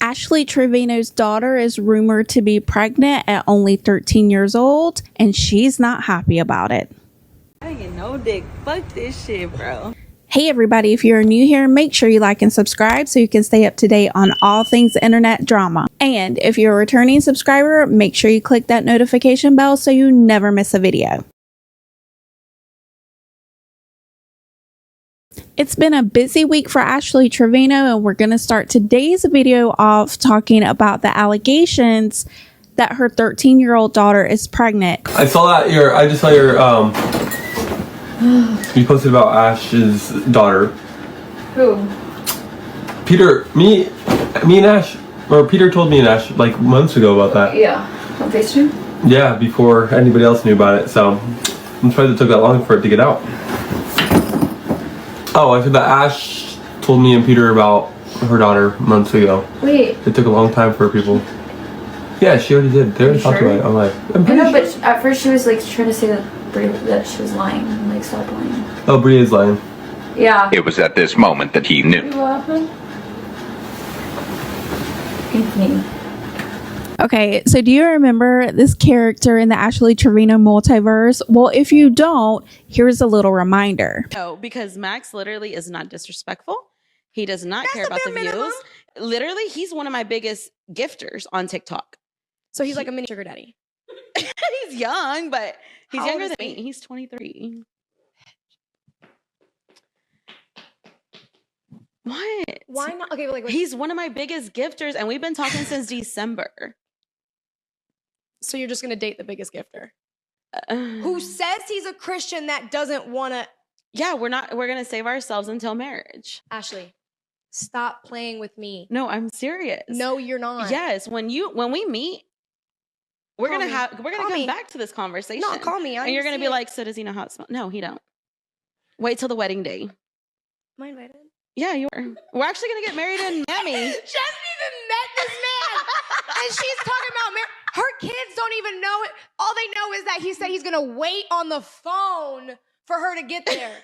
Ashley Trevino's daughter is rumored to be pregnant at only 13 years old, and she's not happy about it. I ain't get no dick. Fuck this shit, bro. Hey everybody, if you're new here, make sure you like and subscribe so you can stay up to date on all things internet drama. And if you're a returning subscriber, make sure you click that notification bell so you never miss a video. It's been a busy week for Ashley Trevino, and we're going to start today's video off talking about the allegations that her 13-year-old daughter is pregnant. I saw that I just saw your you posted about Ash's daughter. Who? Peter, me and Ash, or Peter told me and Ash like months ago about that. Yeah, on FaceTime? Yeah, before anybody else knew about it, so I'm surprised it took that long for it to get out. Oh, I said that Ash told me and Peter about her daughter months ago. Wait. It took a long time for people. Yeah, she already did. They already talked about it. I'm like, I know, but at first she was like trying to say that she was lying. Like, stop lying. Oh, Bria's lying. Yeah. It was at this moment that he knew. What happened? Anthony. Okay, so do you remember this character in the Ashley Trevino multiverse? Well, if you don't, here's a little reminder. No, because Max literally is not disrespectful. He does not care about the views. Literally, he's one of my biggest gifters on TikTok. So he's like a mini sugar daddy. He's young, but he's How younger old than is me. He's 23. What? Why not? Okay, but like He's one of my biggest gifters, and we've been talking since December. so you're just gonna date the biggest gifter who says he's a Christian that doesn't want to. Yeah, we're gonna save ourselves until marriage. Ashley, stop playing with me. No, I'm serious. No, you're not. Yes, when we meet, we're Call gonna me. come Call me. back to this conversation. No, call me. And you're gonna be like, so does he know how it smells? No, he don't. Wait till the wedding day. Am I invited? Yeah, you are. We're actually gonna get married in Miami. She hasn't even met this man, and she's talking about her kids don't even know it. All they know is that he said he's gonna wait on the phone for her to get there.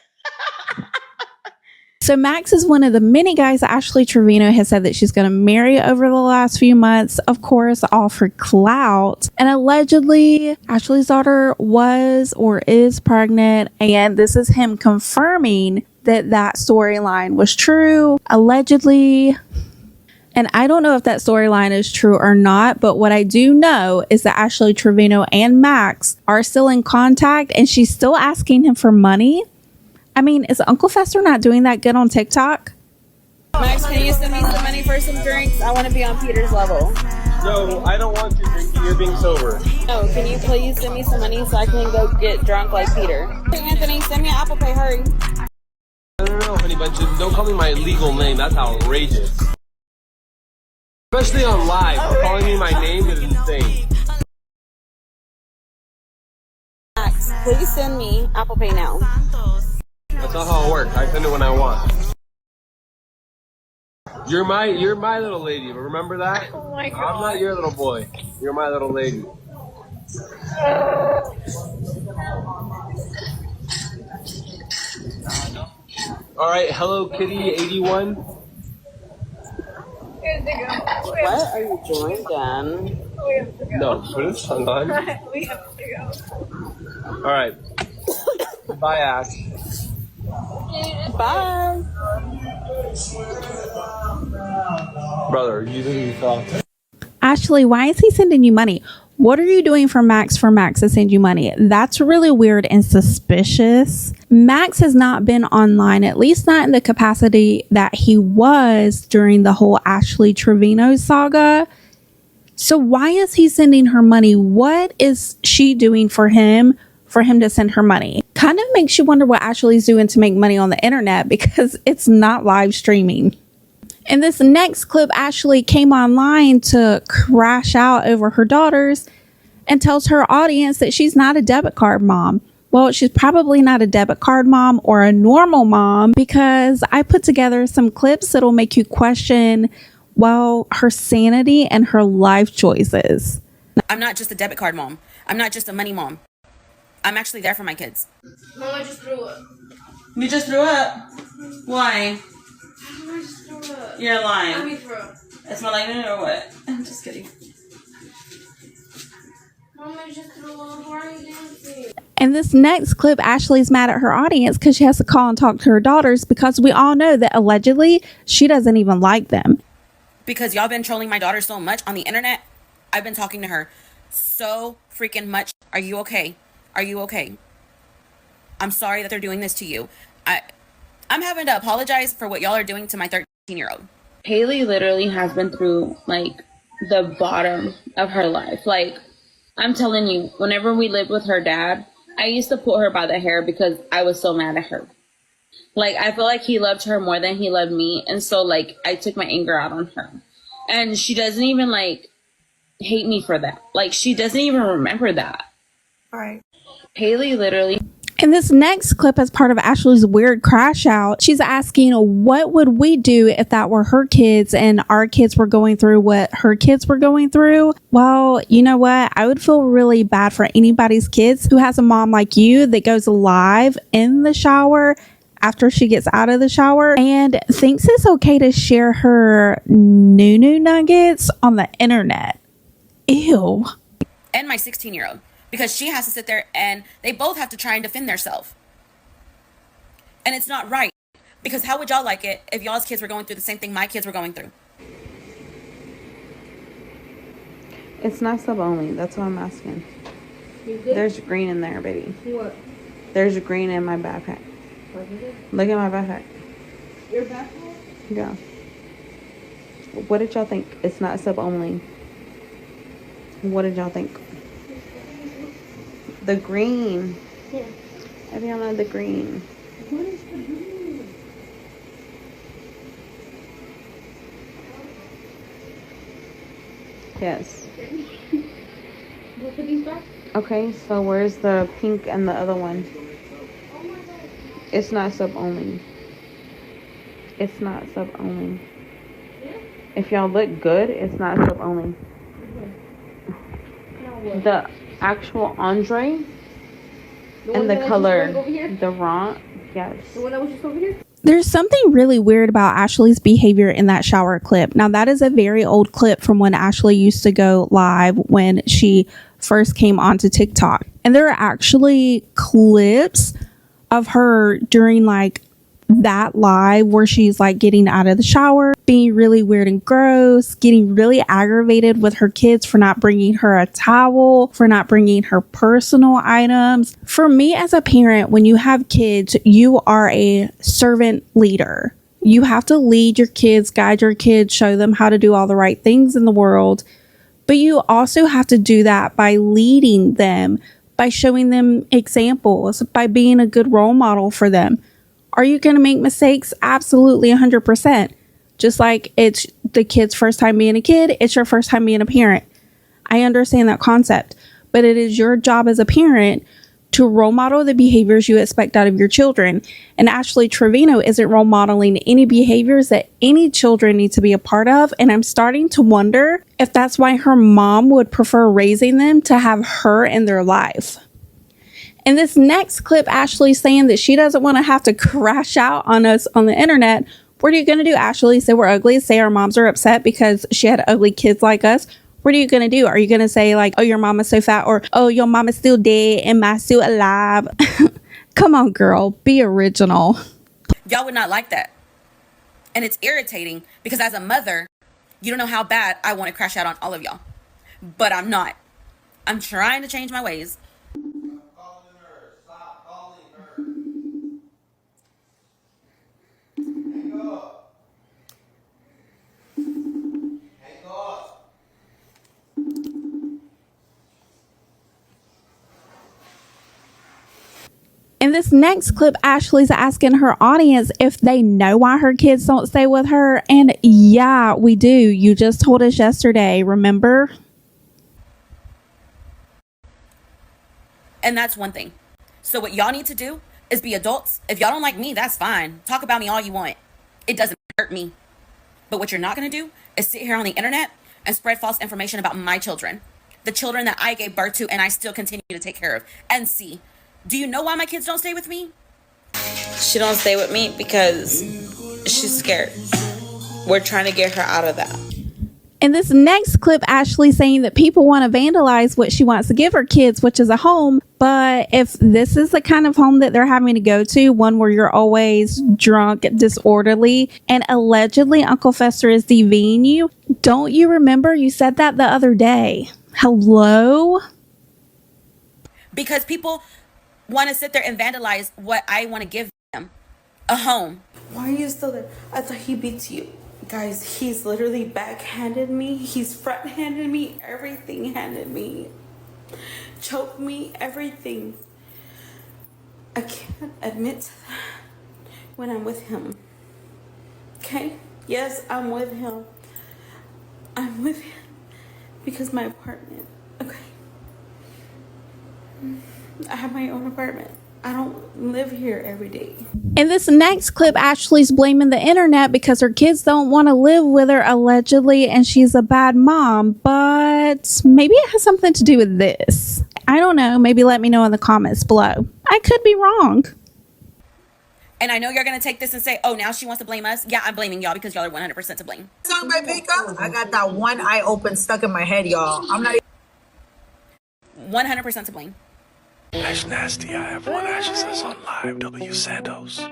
So Max is one of the many guys that Ashley Trevino has said that she's going to marry over the last few months, of course, all for clout. And allegedly, Ashley's daughter was or is pregnant, and this is him confirming that storyline was true, allegedly. And I don't know if that storyline is true or not, but what I do know is that Ashley Trevino and Max are still in contact, and she's still asking him for money. I mean, is Uncle Fester not doing that good on TikTok? Max, can you send me some money for some drinks? I want to be on Peter's level. No, I don't want you drinking. You're being sober. No, can you please send me some money so I can go get drunk like Peter? Hey, Anthony, send me an Apple Pay. Hurry. No, honey bunches. Don't call me my legal name. That's outrageous. Especially on live. Calling me my name is insane. Max, please send me Apple Pay now. That's not how it works. I send it when I want. You're my little lady. Remember that? Oh my God. I'm not your little boy. You're my little lady. All right, Hello Kitty 81. What are you doing, Dan? No, put his tongue on. We have to go. All right. Bye, Ash. Bye. Brother, you think you fell? Ashley, why is he sending you money? What are you doing for Max to send you money? That's really weird and suspicious. Max has not been online, at least not in the capacity that he was during the whole Ashley Trevino saga. So why is he sending her money? What is she doing for him to send her money? Kind of makes you wonder what Ashley's doing to make money on the internet, because it's not live streaming. In this next clip, Ashley came online to crash out over her daughters and tells her audience that she's not a debit card mom. Well, she's probably not a debit card mom or a normal mom, because I put together some clips that'll make you question, well, her sanity and her life choices. I'm not just a debit card mom. I'm not just a money mom. I'm actually there for my kids. Mom, I just threw up. You just threw up? Why? I just threw up. You're lying. Let me throw up. It's my lightning or what? I'm just kidding. In this next clip, Ashley's mad at her audience because she has to call and talk to her daughters because we all know that allegedly she doesn't even like them. Because y'all been trolling my daughter so much on the internet. I've been talking to her so freaking much. Are you okay? Are you okay? I'm sorry that they're doing this to you. I'm having to apologize for what y'all are doing to my 13-year-old. Haley literally has been through like the bottom of her life. Like, I'm telling you, whenever we lived with her dad, I used to pull her by the hair because I was so mad at her. Like, I feel like he loved her more than he loved me. And so, like, I took my anger out on her. And she doesn't even, like, hate me for that. Like, she doesn't even remember that. Right. Haley literally... In this next clip, as part of Ashley's weird crash out, she's asking, what would we do if that were her kids and our kids were going through what her kids were going through? Well, you know what? I would feel really bad for anybody's kids who has a mom like you that goes live in the shower after she gets out of the shower and thinks it's okay to share her nunu nuggets on the internet. Ew. And my 16-year-old. Because she has to sit there and they both have to try and defend themselves. And it's not right. Because how would y'all like it if y'all's kids were going through the same thing my kids were going through? It's not sub only. That's what I'm asking. There's green in there, baby. What? There's green in my backpack. Look at my backpack. Your backpack? Yeah. What did y'all think? It's not sub only. What did y'all think? The green. Yeah. Ariana, the green. What is the green? Yes. We'll put these back? Okay, so where's the pink and the other one? Oh my god. It's not sub only. It's not sub only. Yeah? If y'all look good, it's not sub only. Now what? The actual Andre The one and the that was color, just over here? the ront, yes. The one that was just over here? There's something really weird about Ashley's behavior in that shower clip. Now, that is a very old clip from when Ashley used to go live when she first came onto TikTok. And there are actually clips of her during like that live where she's like getting out of the shower, being really weird and gross, getting really aggravated with her kids for not bringing her a towel, for not bringing her personal items. For me as a parent, when you have kids, you are a servant leader. You have to lead your kids, guide your kids, show them how to do all the right things in the world. But you also have to do that by leading them, by showing them examples, by being a good role model for them. Are you going to make mistakes? Absolutely, 100%. Just like it's the kid's first time being a kid, it's your first time being a parent. I understand that concept, but it is your job as a parent to role model the behaviors you expect out of your children. And Ashley Trevino isn't role modeling any behaviors that any children need to be a part of. And I'm starting to wonder if that's why her mom would prefer raising them to have her in their life. In this next clip, Ashley's saying that she doesn't want to have to crash out on us on the internet. What are you going to do, Ashley? Say we're ugly? Say our moms are upset because she had ugly kids like us? What are you going to do? Are you going to say like, oh, your mama's so fat, or oh, your mama's still dead and my still alive? Come on, girl. Be original. Y'all would not like that. And it's irritating because as a mother, you don't know how bad I want to crash out on all of y'all. But I'm not. I'm trying to change my ways. In this next clip, Ashley's asking her audience if they know why her kids don't stay with her. And yeah, we do. You just told us yesterday, remember? And that's one thing. So what y'all need to do is be adults. If y'all don't like me, that's fine. Talk about me all you want. It doesn't hurt me. But what you're not going to do is sit here on the internet and spread false information about my children. The children that I gave birth to and I still continue to take care of. And see, do you know why my kids don't stay with me? She don't stay with me because she's scared. We're trying to get her out of that. In this next clip, Ashley saying that people want to vandalize what she wants to give her kids, which is a home. But if this is the kind of home that they're having to go to, one where you're always drunk, disorderly, and allegedly Uncle Fester is DVing you, don't you remember you said that the other day? Hello? Because people want to sit there and vandalize what I want to give them. A home. Why are you still there? I thought he beats you. Guys, he's literally backhanded me. He's front-handed me. Everything handed me. Choked me. Everything. I can't admit to that when I'm with him. Okay? Yes, I'm with him. I'm with him because my apartment. Okay? I have my own apartment. I don't live here every day. In this next clip, Ashley's blaming the internet because her kids don't want to live with her, allegedly, and she's a bad mom. But maybe it has something to do with this. I don't know. Maybe let me know in the comments below. I could be wrong. And I know you're going to take this and say, oh, now she wants to blame us. Yeah, I'm blaming y'all because y'all are 100% to blame. Song by Pika, I got that one eye open stuck in my head, y'all. I'm not 100% to blame. Ash Nasty, I have one Ash says on live, W Santos.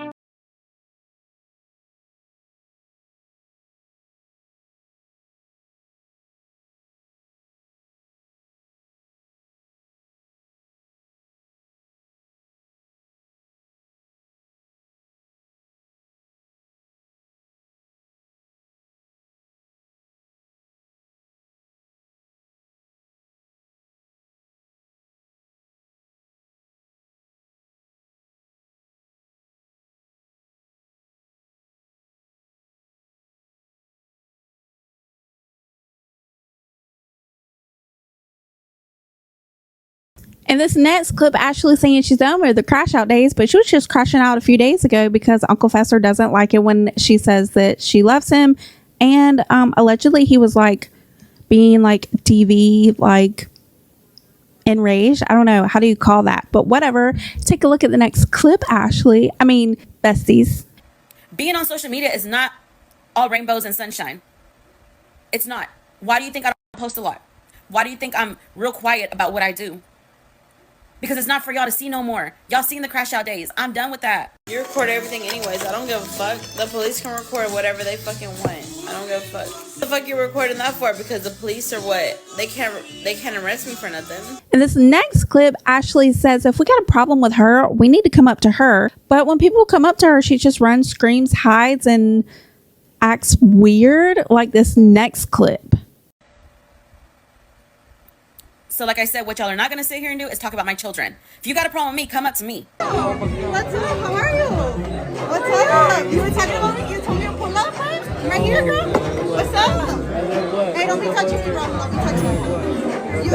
In this next clip, Ashley saying she's done with the crash out days, but she was just crashing out a few days ago because Uncle Fester doesn't like it when she says that she loves him. And allegedly he was like being like TV, like enraged. I don't know. How do you call that? But whatever. Take a look at the next clip, Ashley. I mean, besties. Being on social media is not all rainbows and sunshine. It's not. Why do you think I don't post a lot? Why do you think I'm real quiet about what I do? Because it's not for y'all to see no more. Y'all seen the crash out days. I'm done with that. You record everything anyways. I don't give a fuck. The police can record whatever they fucking want. I don't give a fuck. What the fuck you recording that for? Because the police or what? They can't arrest me for nothing. In this next clip, Ashley says if we got a problem with her, we need to come up to her. But when people come up to her, she just runs, screams, hides, and acts weird, like this next clip. So like I said, what y'all are not going to sit here and do is talk about my children. If you got a problem with me, come up to me. What's up? How are you? What's up? You were talking about me? You told me to pull up, huh? I'm right here, girl. What's up? Hey, don't be touching me, bro. Don't be touching me. You,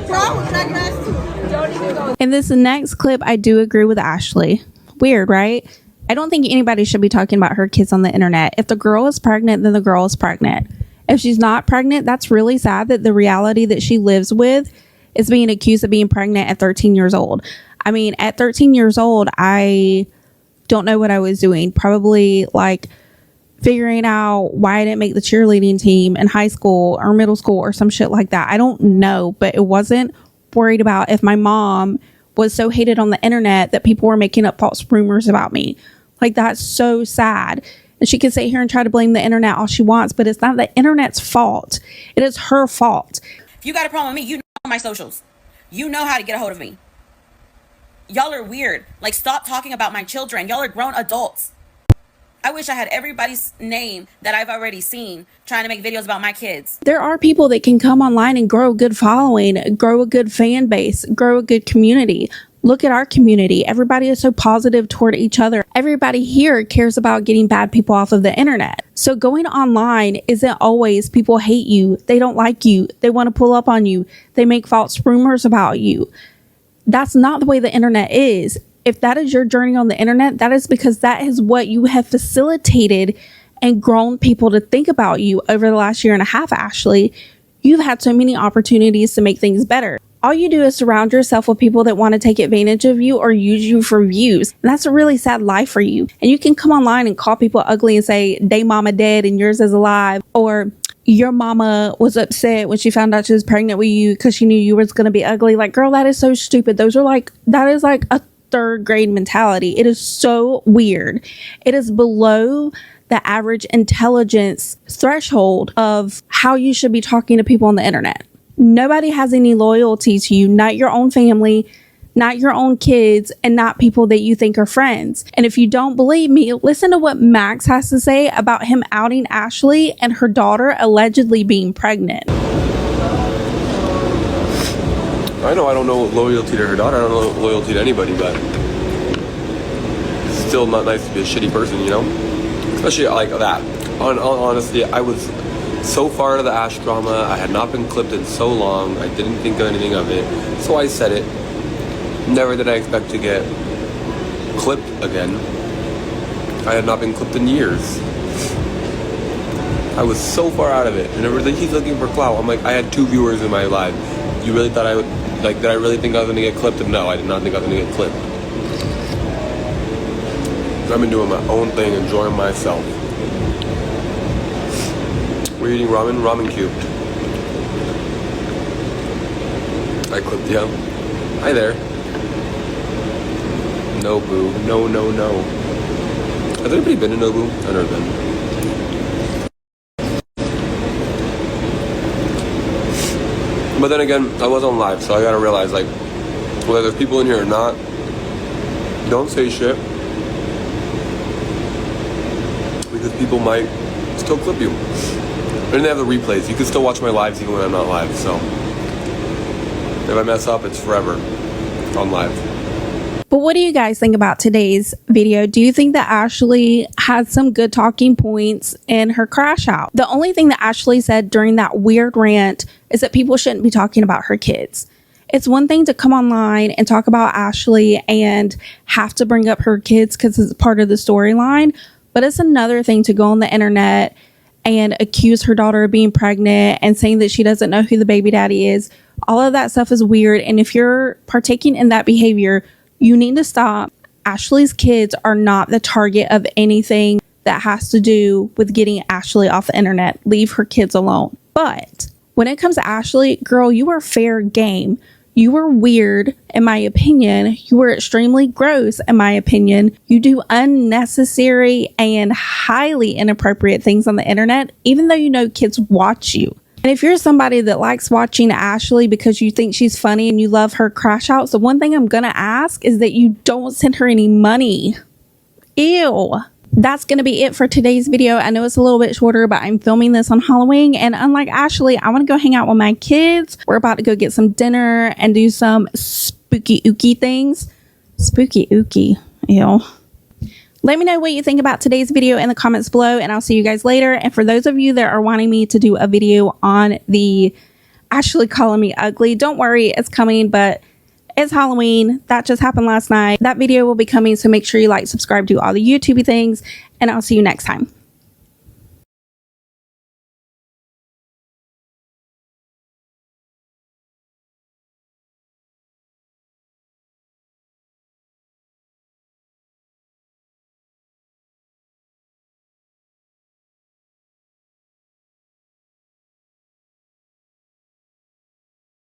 bro, we'll drag your ass too. Don't even go. In this next clip, I do agree with Ashley. Weird, right? I don't think anybody should be talking about her kids on the internet. If the girl is pregnant, then the girl is pregnant. If she's not pregnant, that's really sad that the reality that she lives with is being accused of being pregnant at 13 years old. I mean, at 13 years old, I don't know what I was doing. Probably like figuring out why I didn't make the cheerleading team in high school or middle school or some shit like that. I don't know, but it wasn't worried about if my mom was so hated on the internet that people were making up false rumors about me. Like, that's so sad. And she can sit here and try to blame the internet all she wants, but it's not the internet's fault. It is her fault. If you got a problem with me, you know my socials. You know how to get a hold of me. Y'all are weird. Like, stop talking about my children. Y'all are grown adults. I wish I had everybody's name that I've already seen trying to make videos about my kids. There are people that can come online and grow a good following, grow a good fan base, grow a good community. Look at our community. Everybody is so positive toward each other. Everybody here cares about getting bad people off of the internet. So going online isn't always people hate you. They don't like you. They want to pull up on you. They make false rumors about you. That's not the way the internet is. If that is your journey on the internet, that is because that is what you have facilitated and grown people to think about you over the last year and a half, Ashley. You've had so many opportunities to make things better. All you do is surround yourself with people that want to take advantage of you or use you for views. And that's a really sad life for you. And you can come online and call people ugly and say, they mama dead and yours is alive. Or your mama was upset when she found out she was pregnant with you because she knew you was going to be ugly. Like, girl, that is so stupid. That is like a third grade mentality. It is so weird. It is below the average intelligence threshold of how you should be talking to people on the internet. Nobody has any loyalty to you, not your own family, not your own kids, and not people that you think are friends. And if you don't believe me, listen to what Max has to say about him outing Ashley and her daughter allegedly being pregnant. I know I don't know loyalty to her daughter. I don't know loyalty to anybody, but it's still not nice to be a shitty person, you know? Especially like that. Honestly, I was so far out of the Ash drama. I had not been clipped in so long. I didn't think anything of it. So I said it. Never did I expect to get clipped again. I had not been clipped in years. I was so far out of it. And everything, he's looking for clout. I'm like, I had 2 viewers in my live. You really thought I would, like, did I really think I was going to get clipped? And no, I did not think I was going to get clipped. I've been doing my own thing, enjoying myself. We're eating ramen? Ramen cube. I clipped you. Hi there. No, boo. No, no, no. Has anybody been to Nobu? I've never been. But then again, I was on live, so I gotta realize, like, whether there's people in here or not, don't say shit. Because people might still clip you. And they have the replays. You can still watch my lives even when I'm not live, so. If I mess up, it's forever on live. But what do you guys think about today's video? Do you think that Ashley had some good talking points in her crash out? The only thing that Ashley said during that weird rant is that people shouldn't be talking about her kids. It's one thing to come online and talk about Ashley and have to bring up her kids because it's part of the storyline. But it's another thing to go on the internet and accuse her daughter of being pregnant and saying that she doesn't know who the baby daddy is. All of that stuff is weird. And if you're partaking in that behavior, you need to stop. Ashley's kids are not the target of anything that has to do with getting Ashley off the internet. Leave her kids alone. But when it comes to Ashley, girl, you are fair game. You were weird, in my opinion. You were extremely gross, in my opinion. You do unnecessary and highly inappropriate things on the internet, even though you know kids watch you. And if you're somebody that likes watching Ashley because you think she's funny and you love her crash outs, the one thing I'm going to ask is that you don't send her any money. Ew. That's going to be it for today's video. I know it's a little bit shorter, but I'm filming this on Halloween. And unlike Ashley, I want to go hang out with my kids. We're about to go get some dinner and do some spooky ooky things. Spooky ooky. Ew. Let me know what you think about today's video in the comments below, and I'll see you guys later. And for those of you that are wanting me to do a video on the Ashley calling me ugly, don't worry, it's coming, but it's Halloween. That just happened last night. That video will be coming, so make sure you like, subscribe, do all the YouTubey things, and I'll see you next time.